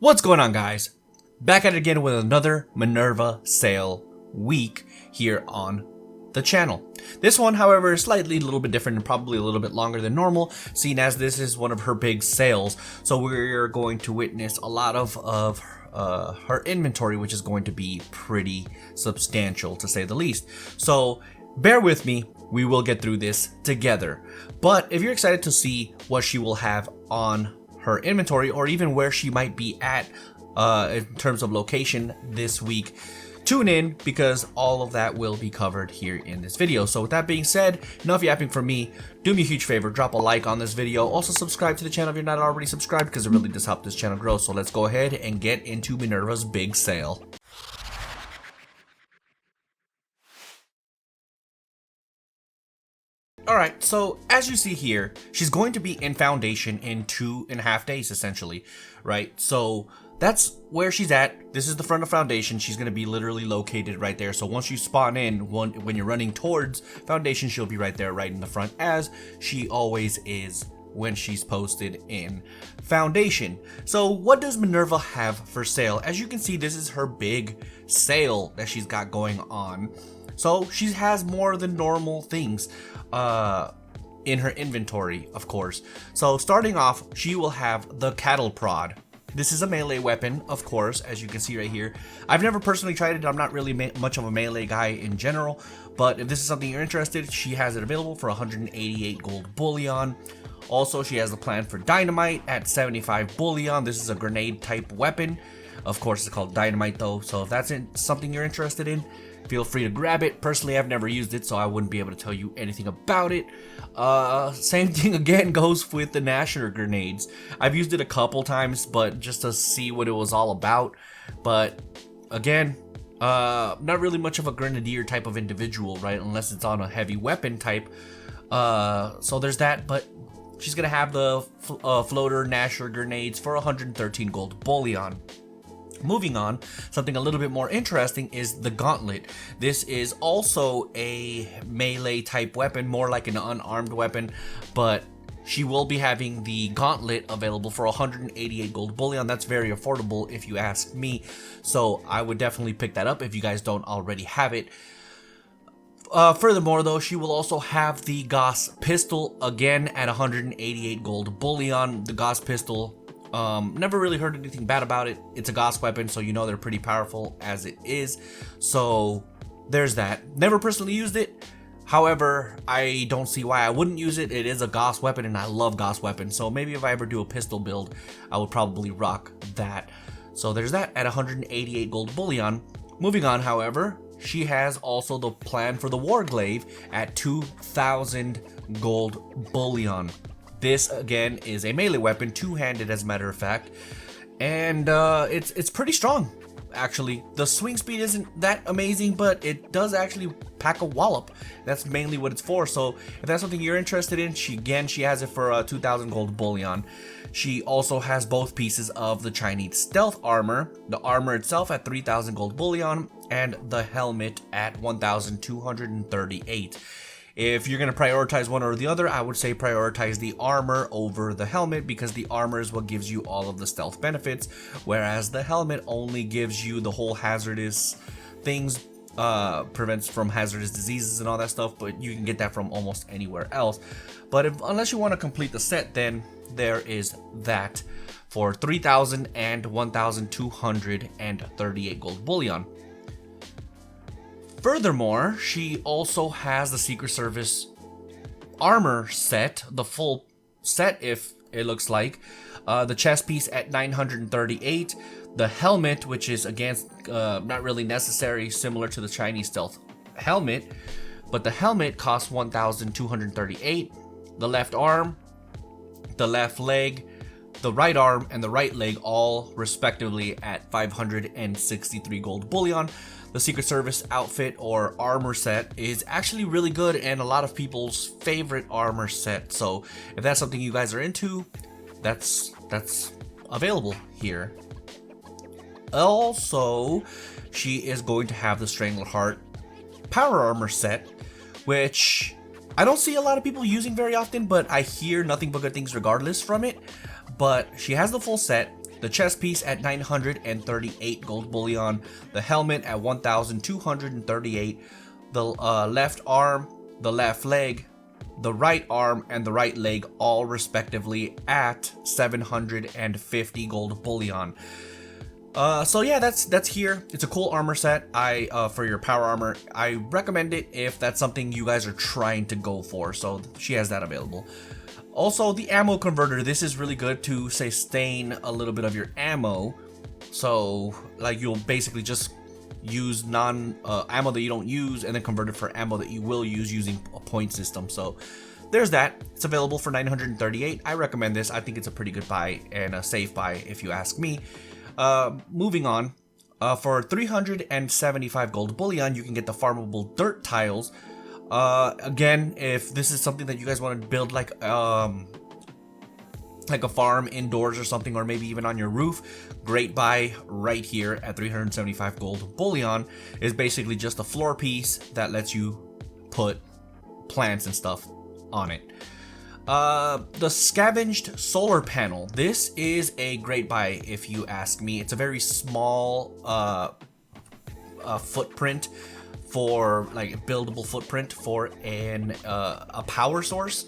What's going on, guys? Back at it again with another Minerva sale week here on the channel. This one, however, is slightly a little bit different and probably a little bit longer than normal, seeing as this is one of her big sales. So we're going to witness a lot of her inventory, which is going to be pretty substantial, to say the least. So bear with me, we will get through this together. But if you're excited to see what she will have on her inventory, or even where she might be at in terms of location this week, tune in, because all of that will be covered here in this video. So with that being said, enough yapping from me. Do me a huge favor, drop a like on this video. Also subscribe to the channel if you're not already subscribed, because it really does help this channel grow. So let's go ahead and get into Minerva's big sale. Alright, so as you see here, she's going to be in Foundation in 2.5 days, essentially, right? So that's where she's at. This is the front of Foundation. She's going to be literally located right there. So once you spawn in, when you're running towards Foundation, she'll be right there, right in the front, as she always is when she's posted in Foundation. So what does Minerva have for sale? As you can see, this is her big sale that she's got going on. So she has more than normal things in her inventory, of course. So starting off, she will have the cattle prod. This is a melee weapon, of course, as you can see right here. I've never personally tried it. I'm not really much of a melee guy in general, but if this is something you're interested, she has it available for 188 gold bullion. Also, she has the plan for dynamite at 75 bullion. This is a grenade type weapon. Of course, it's called dynamite though, so if that's something you're interested in, feel free to grab it. Personally, I've never used it, so I wouldn't be able to tell you anything about it. Same thing again goes with the Nasher grenades. I've used it a couple times, but just to see what it was all about. But again, not really much of a grenadier type of individual, right? Unless it's on a heavy weapon type. So there's that, but she's gonna have the floater Nasher grenades for 113 gold bullion. Moving on, something a little bit more interesting is the Gauntlet. This is also a melee type weapon, more like an unarmed weapon, but she will be having the Gauntlet available for 188 gold bullion. That's very affordable if you ask me, so I would definitely pick that up if you guys don't already have it. Furthermore though, she will also have the Goss Pistol, again at 188 gold bullion. The Goss Pistol, never really heard anything bad about it. It's a Goss weapon, so you know they're pretty powerful as it is. So there's that. Never personally used it. However, I don't see why I wouldn't use it. It is a Goss weapon and I love Goss weapons. So maybe if I ever do a pistol build, I would probably rock that. So there's that at 188 gold bullion. Moving on, however, she has also the plan for the War Glaive at 2,000 gold bullion. This again is a melee weapon, two-handed as a matter of fact, and it's pretty strong actually. The swing speed isn't that amazing, but it does actually pack a wallop. That's mainly what it's for. So if that's something you're interested in, she has it for 2,000 gold bullion. She also has both pieces of the Chinese stealth armor, the armor itself at 3,000 gold bullion and the helmet at 1,238. If you're going to prioritize one or the other, I would say prioritize the armor over the helmet, because the armor is what gives you all of the stealth benefits, whereas the helmet only gives you the whole hazardous things, prevents from hazardous diseases and all that stuff, but you can get that from almost anywhere else. But unless you want to complete the set, then there is that for 3,000 and 1,238 gold bullion. Furthermore, she also has the Secret Service armor set, the full set if it looks like. The chest piece at 938, the helmet, which is again not really necessary, similar to the Chinese stealth helmet, but the helmet costs 1,238, the left arm, the left leg, the right arm, and the right leg, all respectively at 563 gold bullion. The Secret Service outfit or armor set is actually really good and a lot of people's favorite armor set. So if that's something you guys are into, that's available here. Also, she is going to have the Strangleheart power armor set, which I don't see a lot of people using very often, but I hear nothing but good things regardless from it. But she has the full set. The chest piece at 938 gold bullion, the helmet at 1,238, the left arm, the left leg, the right arm, and the right leg, all respectively at 750 gold bullion. So yeah, that's here. It's a cool armor set. For your power armor, I recommend it if that's something you guys are trying to go for. So she has that available. Also, the ammo converter. This is really good to sustain a little bit of your ammo. So like you'll basically just use ammo that you don't use and then convert it for ammo that you will use using a point system. So there's that. It's available for 938. I recommend this. I think it's a pretty good buy and a safe buy if you ask me. Moving on, for 375 gold bullion, you can get the farmable dirt tiles. Again, if this is something that you guys want to build like a farm indoors or something, or maybe even on your roof, great buy right here at 375 gold bullion. Is basically just a floor piece that lets you put plants and stuff on it. The Scavenged solar panel. This is a great buy if you ask me. It's a very small footprint for like buildable footprint for a power source,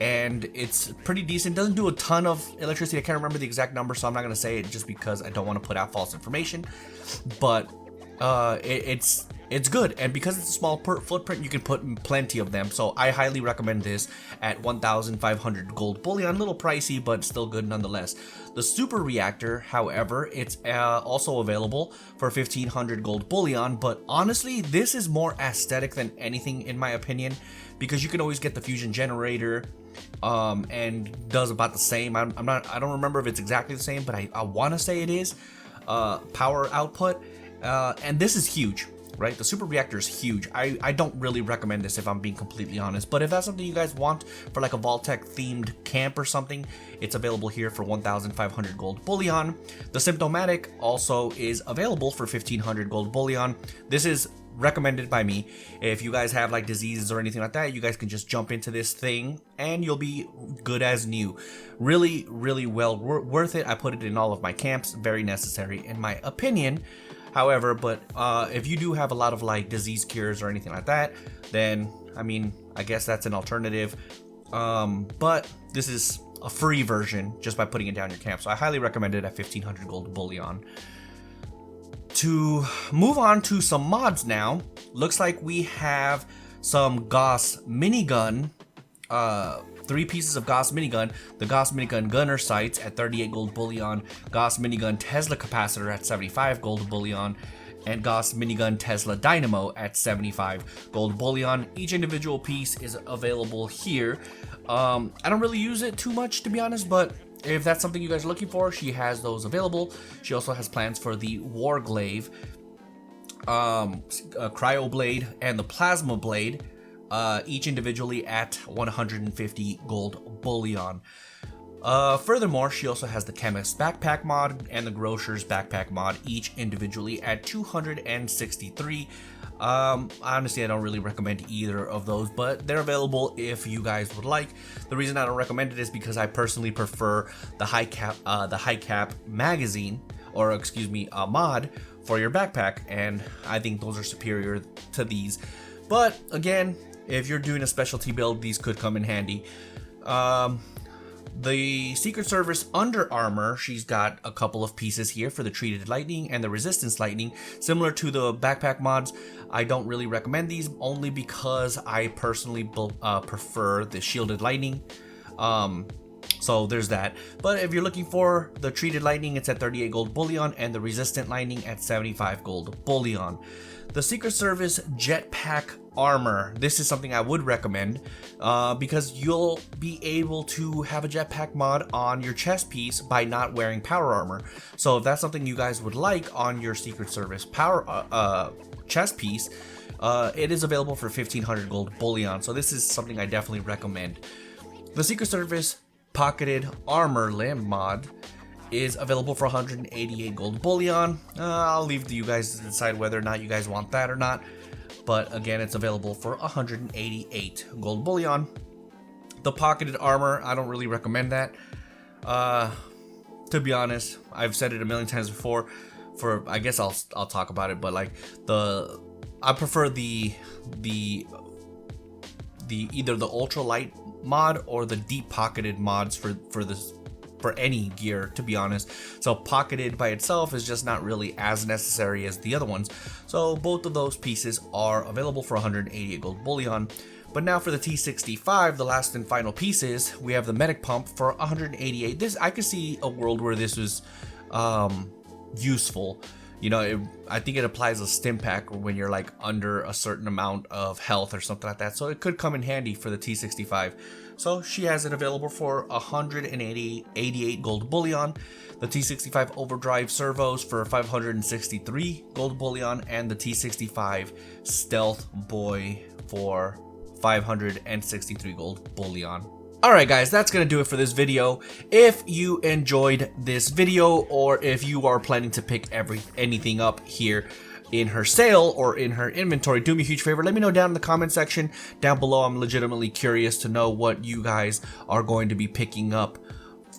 and it's pretty decent. Doesn't do a ton of electricity. I can't remember the exact number, so I'm not gonna say it just because I don't want to put out false information. But it's good, and because it's a small footprint, you can put plenty of them. So I highly recommend this at 1,500 gold bullion. A little pricey, but still good nonetheless. The super reactor, however, it's also available for 1,500 gold bullion. But honestly, this is more aesthetic than anything, in my opinion, because you can always get the fusion generator, and does about the same. I don't remember if it's exactly the same, but I want to say it is. Power output, and this is huge. Right, the super reactor is huge. I don't really recommend this if I'm being completely honest, but if that's something you guys want for like a Vault-Tec themed camp or something, it's available here for 1,500 gold bullion. The symptomatic also is available for 1,500 gold bullion. This is recommended by me. If you guys have like diseases or anything like that, you guys can just jump into this thing and you'll be good as new. Really, really well worth it. I put it in all of my camps. Very necessary in my opinion. However, but if you do have a lot of like disease cures or anything like that, then I mean, I guess that's an alternative. But this is a free version just by putting it down your camp. So I highly recommend it at 1,500 gold bullion. To move on to some mods now, looks like we have some Goss minigun. 3 pieces of Goss minigun, the Goss minigun gunner sights at 38 gold bullion, Goss minigun Tesla capacitor at 75 gold bullion, and Goss minigun Tesla dynamo at 75 gold bullion. Each individual piece is available here. I don't really use it too much, to be honest, but if that's something you guys are looking for, she has those available. She also has plans for the War Glaive, Cryo Blade, and the Plasma Blade. Each individually at 150 gold bullion. Furthermore, she also has the Chemist's Backpack mod and the Grocer's Backpack mod, each individually at 263. Honestly, I don't really recommend either of those, but they're available if you guys would like. The reason I don't recommend it is because I personally prefer the high cap magazine, or excuse me, a mod for your backpack, and I think those are superior to these. But again, if you're doing a specialty build, these could come in handy. The Secret Service Under Armor, she's got a couple of pieces here for the Treated Lightning and the Resistance Lightning. Similar to the backpack mods, I don't really recommend these, only because I personally prefer the Shielded Lightning. So there's that. But if you're looking for the Treated Lightning, it's at 38 gold bullion, and the Resistant Lightning at 75 gold bullion. The Secret Service Jetpack Armor. This is something I would recommend because you'll be able to have a jetpack mod on your chest piece by not wearing power armor. So if that's something you guys would like on your Secret Service power chest piece, it is available for 1,500 gold bullion. So this is something I definitely recommend. The Secret Service Pocketed Armor Limb mod is available for 188 gold bullion. I'll leave to you guys to decide whether or not you guys want that or not. But again, it's available for 188 gold bullion. The Pocketed Armor, I don't really recommend that. to be honest. I've said it a million times before. I guess I'll talk about it, but like I prefer the either the ultralight mod or the deep pocketed mods for any gear, to be honest. So pocketed by itself is just not really as necessary as the other ones. So both of those pieces are available for 188 gold bullion. But now for the T65, the last and final pieces, we have the medic pump for 188. This, I could see a world where this was useful. You know, I think it applies a stim pack when you're like under a certain amount of health or something like that. So it could come in handy for the T65. So she has it available for 188 gold bullion. The T65 overdrive servos for 563 gold bullion, and the T65 stealth boy for 563 gold bullion. Alright guys, that's gonna do it for this video. If you enjoyed this video, or if you are planning to pick anything up here in her sale or in her inventory, do me a huge favor, let me know down in the comment section down below. I'm legitimately curious to know what you guys are going to be picking up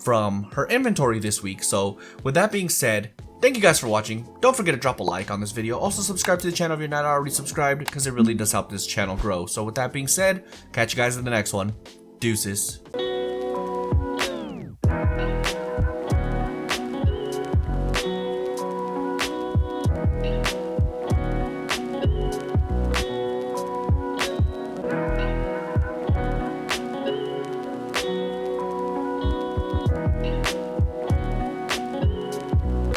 from her inventory this week. So with that being said, thank you guys for watching. Don't forget to drop a like on this video. Also subscribe to the channel if you're not already subscribed, because it really does help this channel grow. So with that being said, catch you guys in the next one. Deuces.